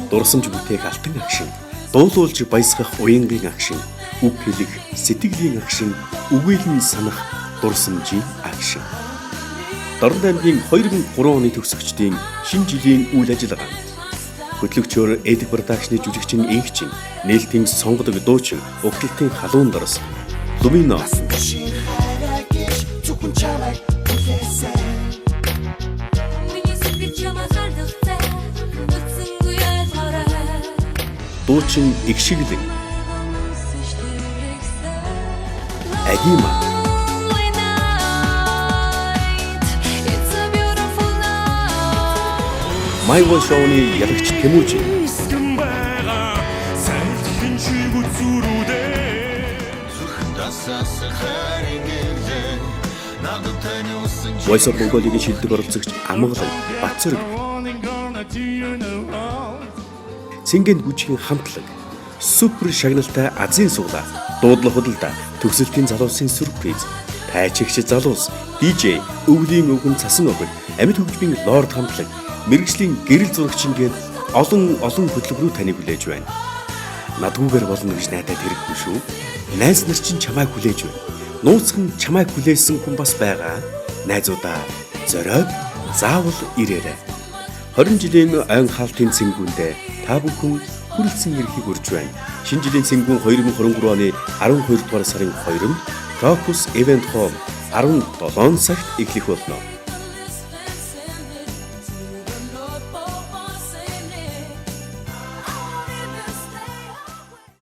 Дурсамж бүтээх алтан агшин, дуулуулж баясгах уянгийн агшин, үг хэлэх сэтгэлийн агшин, үгээлэн санах дурсамжийн агшин. Дорнод аймгийн 2003 оны төгсөгчдийн шинэ жилийн үйл ажиллагаанд хөтлөгчөөр Эдик продакшны жүжигчин инхчин, нээлтийн сонгодог дуучин, угталтын халуун дорс Lumino дуучин Игшиглэн Агима Майвол шоуны ялагч Тэмүүжин Voice of Mongolia-гийн шилдэг оролцогч Амгалан Бацэрэг Цэнгэнд бүжгийн хамтлаг супер шагналтай Азийн суглаа дуудлах худалдаа төгсөлтийн залуусын сүрприз тайчигч залуус DJ өвлийн өвгөн цасан өвгөн амьд хөгжмийн лорд хамтлаг мэргэжлийн гэрэл зурагчин гээд олон хөтөлбөрүүд таныг хүлээж байна. Надгүйгээр болно гэж найдаад хэрэггүй шүү. Найз нар чинь чамайг хүлээж байна. Нууцхан чамайг хүлээсэн хүн бас байгаа. Найзуудаа зориод заавал ирээрэй. 20 жилийн айн хаалтын цэнгүүндээ та бүхэн хүрэлцэн ирэхийг урьж байна. Шинэ жилийн цэнгүүн 2023 оны 12 дугаар сарын 2-нд Crocus Event Hall 17 цагт эхлэх болно.